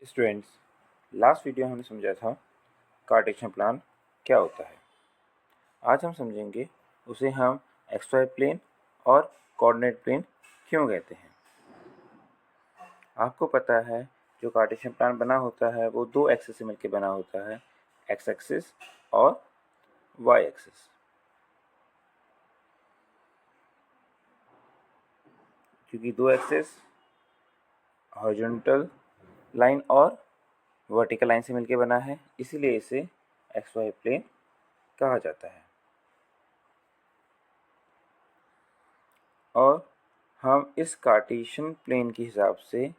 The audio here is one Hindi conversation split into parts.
स्टूडेंट्स, लास्ट वीडियो हमने समझा था कार्टेशियन प्लान क्या होता है। आज हम समझेंगे उसे हम एक्स वाई प्लेन और कोऑर्डिनेट प्लेन क्यों कहते हैं। आपको पता है जो कार्टेशियन प्लान बना होता है वो दो एक्सिस से मिलकर बना होता है, एक्स एक्सिस और वाई एक्सिस। क्योंकि दो एक्सिस हॉरिजॉन्टल लाइन और वर्टिकल लाइन से मिलकर बना है, इसीलिए इसे एक्स वाई प्लेन कहा जाता है। और हम इस कार्टेशियन प्लेन के हिसाब से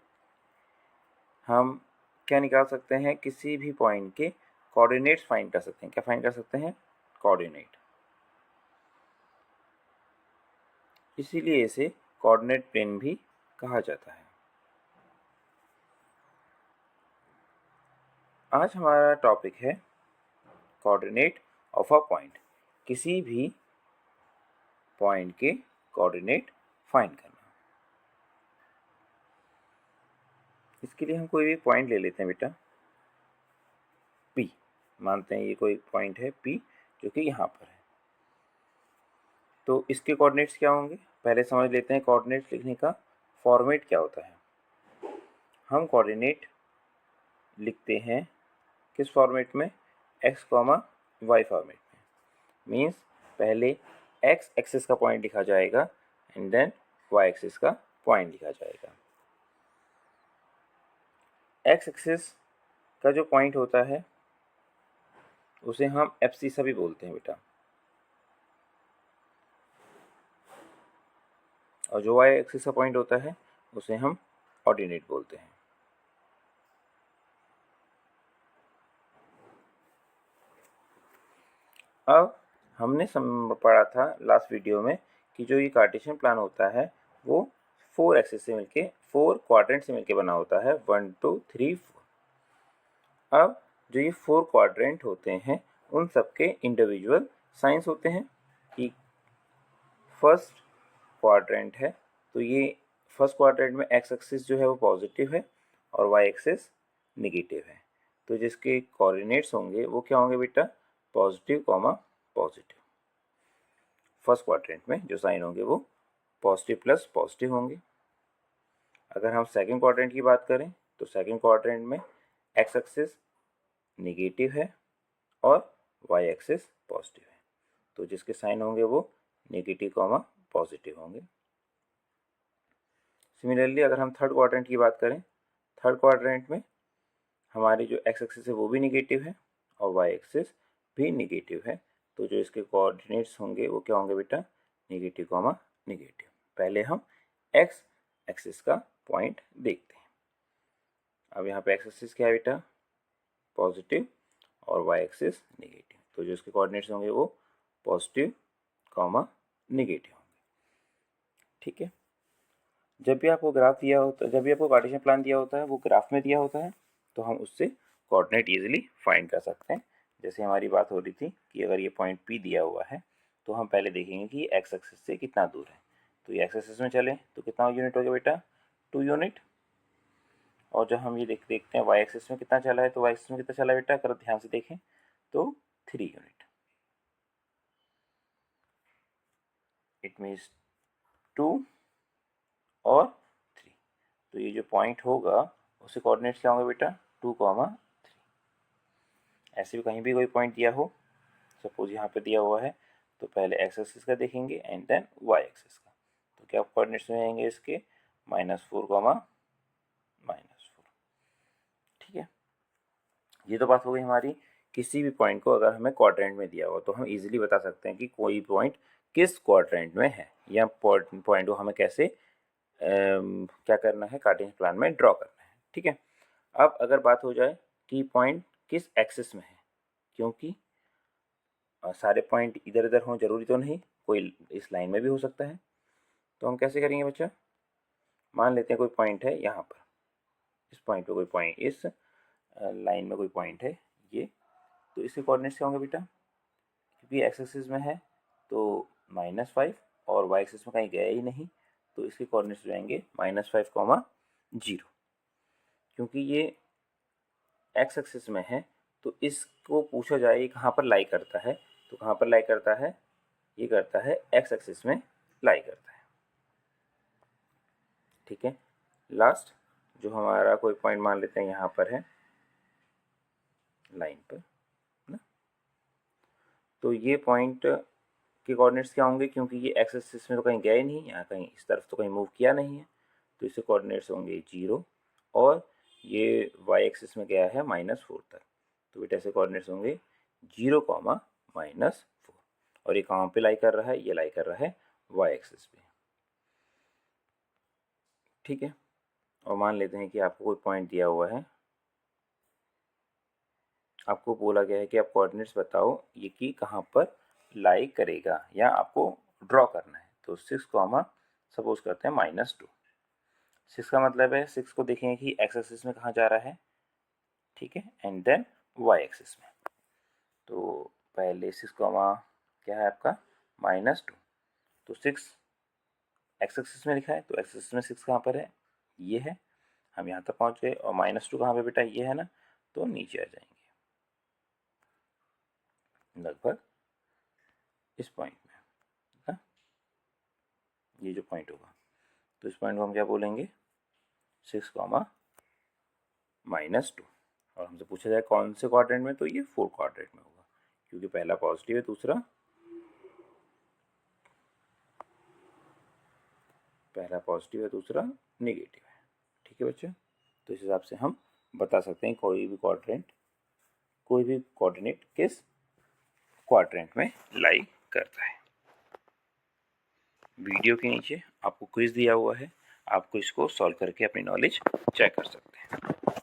हम क्या निकाल सकते हैं, किसी भी पॉइंट के कोऑर्डिनेट्स फाइंड कर सकते हैं। क्या फाइंड कर सकते हैं? कोऑर्डिनेट। इसीलिए इसे कोऑर्डिनेट प्लेन भी कहा जाता है। आज हमारा टॉपिक है कोऑर्डिनेट ऑफ अ पॉइंट, किसी भी पॉइंट के कोऑर्डिनेट फाइंड करना। इसके लिए हम कोई भी पॉइंट ले लेते हैं बेटा, P। मानते हैं ये कोई पॉइंट है P जो कि यहाँ पर है। तो इसके कोऑर्डिनेट्स क्या होंगे, पहले समझ लेते हैं कोऑर्डिनेट्स लिखने का फॉर्मेट क्या होता है। हम कोऑर्डिनेट लिखते हैं किस फॉर्मेट में? x, y फॉर्मेट में। मीन्स पहले x एक्सिस का पॉइंट लिखा जाएगा एंड देन y एक्सिस का पॉइंट लिखा जाएगा। x एक्सिस का जो पॉइंट होता है उसे हम एब्सिसा भी बोलते हैं बेटा, और जो y एक्सिस का पॉइंट होता है उसे हम ऑर्डिनेट बोलते हैं। अब हमने पढ़ा था लास्ट वीडियो में कि जो ये कार्टेशियन प्लान होता है वो 4 एक्सिस से मिलके 4 क्वाड्रेंट से मिलके बना होता है, 1 2 3 4। अब जो ये 4 क्वाड्रेंट होते हैं उन सबके इंडिविजुअल साइंस होते हैं कि फर्स्ट क्वाड्रेंट है तो ये फर्स्ट क्वाड्रेंट में एक्स एक्सिस जो है वो पॉजिटिव है और वाई एक्सिस निगेटिव है। तो जिसके कोऑर्डिनेट्स होंगे वो क्या होंगे बेटा? Positive comma positive. First quadrant में जो साइन होंगे वो पॉजिटिव प्लस पॉजिटिव होंगे। अगर हम सेकंड क्वाड्रेंट की बात करें तो सेकंड क्वाड्रेंट में एक्स एक्सिस निगेटिव है और वाई एक्सिस पॉजिटिव है, तो जिसके साइन होंगे वो नेगेटिव कॉमा पॉजिटिव होंगे। सिमिलरली अगर हम थर्ड क्वाड्रेंट की बात करें, थर्ड क्वाड्रेंट में हमारी जो एक्स एक्सिस है वो भी निगेटिव है और वाई एक्सिस भी निगेटिव है, तो जो इसके कोऑर्डिनेट्स होंगे वो क्या होंगे बेटा? Negative comma negative. पहले हम एक्स एक्सिस का पॉइंट देखते हैं। अब यहाँ पे एक्स एक्सिस क्या है बेटा? पॉजिटिव और वाई एक्सिस निगेटिव, तो जो इसके कोऑर्डिनेट्स होंगे वो पॉजिटिव कॉमा निगेटिव होंगे। ठीक है, जब भी आपको ग्राफ दिया होता है, जब भी आपको कार्टेशियन प्लान दिया होता है वो ग्राफ में दिया होता है, तो हम उससे कोऑर्डिनेट इजीली फाइंड कर सकते हैं। जैसे हमारी बात हो रही थी कि अगर ये पॉइंट P दिया हुआ है तो हम पहले देखेंगे कि एक्स एक्सिस से कितना दूर है। तो ये एक्स एक्सिस में चले तो कितना यूनिट हो गया बेटा? 2 यूनिट। और जब हम ये देखते हैं वाई एक्सिस में कितना चला है, तो वाई एक्सिस में कितना चला है बेटा? अगर ध्यान से देखें तो 3 यूनिट। इट मीन्स 2 और 3। तो ये जो पॉइंट होगा उसके कोऑर्डिनेट्स क्या होंगे बेटा? 2, 3। ऐसे भी कहीं भी कोई पॉइंट दिया हो, सपोज यहाँ पे दिया हुआ है, तो पहले एक्स एक्सिस का देखेंगे एंड देन वाई एक्सिस का। तो क्या कोऑर्डिनेट्स रहेंगे इसके? -4, -4। ठीक है, ये तो बात हो गई हमारी किसी भी पॉइंट को अगर हमें क्वाड्रेंट में दिया हो तो हम इजीली बता सकते हैं कि कोई पॉइंट किस क्वाड्रेंट में है, या पॉइंट को हमें कैसे क्या करना है, कार्टेशियन प्लान में ड्रॉ करना है। ठीक है, अब अगर बात हो जाए कि पॉइंट किस एक्सिस में है, क्योंकि सारे पॉइंट इधर उधर हों जरूरी तो नहीं, कोई इस लाइन में भी हो सकता है। तो हम कैसे करेंगे बच्चा? मान लेते हैं कोई पॉइंट है यहाँ पर, इस पॉइंट पे कोई पॉइंट, इस लाइन में कोई पॉइंट है ये, तो इसके कोऑर्डिनेट्स क्या होंगे बेटा? क्योंकि एक्स एक्सिस में है तो -5 और वाई एक्सिस में कहीं गया ही नहीं, तो इसके कोऑर्डिनेट्स जाएंगे -5, 0। क्योंकि ये एक्स एक्सिस में है तो इसको पूछा जाए ये कहाँ पर लाई करता है, तो कहाँ पर लाई करता है, ये करता है एक्स एक्सिस में लाई करता है। ठीक है, लास्ट जो हमारा कोई पॉइंट मान लेते हैं यहाँ पर है लाइन पर ना, तो ये पॉइंट के कोऑर्डिनेट्स क्या होंगे, क्योंकि ये एक्स एक्सिस में तो कहीं गए नहीं, यहाँ कहीं इस तरफ तो कहीं मूव किया नहीं है, तो इसके कोऑर्डिनेट्स होंगे 0 और ये वाई एक्सिस में गया है -4 तक, तो बेटा ऐसे कोऑर्डिनेट्स होंगे 0, -4 और ये कहाँ पे लाई कर रहा है, ये लाई कर रहा है वाई एक्सिस पे। ठीक है, और मान लेते हैं कि आपको कोई पॉइंट दिया हुआ है, आपको बोला गया है कि आप कोऑर्डिनेट्स बताओ ये कि कहाँ पर लाई करेगा या आपको ड्रॉ करना है, तो 6, सपोज करते हैं -2। 6 का मतलब है 6 को देखेंगे कि एक्स एक्सिस में कहाँ जा रहा है, ठीक है, एंड देन वाई एक्सिस में, तो पहले 6, क्या है आपका -2, तो 6 एक्स एक्सिस में लिखा है, तो एक्स एक्सिस में 6 कहाँ पर है, ये है, हम यहाँ तक पहुँच गए, और -2 कहाँ पे बेटा, ये है ना, तो नीचे आ जाएंगे लगभग इस पॉइंट में ना, ये जो पॉइंट होगा, तो इस पॉइंट को हम क्या बोलेंगे 6, -2, और हमसे पूछा जाए कौन से क्वाड्रेंट में, तो ये 4 क्वाड्रेंट में होगा, क्योंकि पहला पॉजिटिव है, दूसरा नेगेटिव है। ठीक है बच्चों, तो इस हिसाब से हम बता सकते हैं कोई भी कोऑर्डिनेट किस क्वाड्रेंट में लाई करता है। वीडियो के नीचे आपको क्विज दिया हुआ है, आपको इसको सॉल्व करके अपनी नॉलेज चेक कर सकते हैं।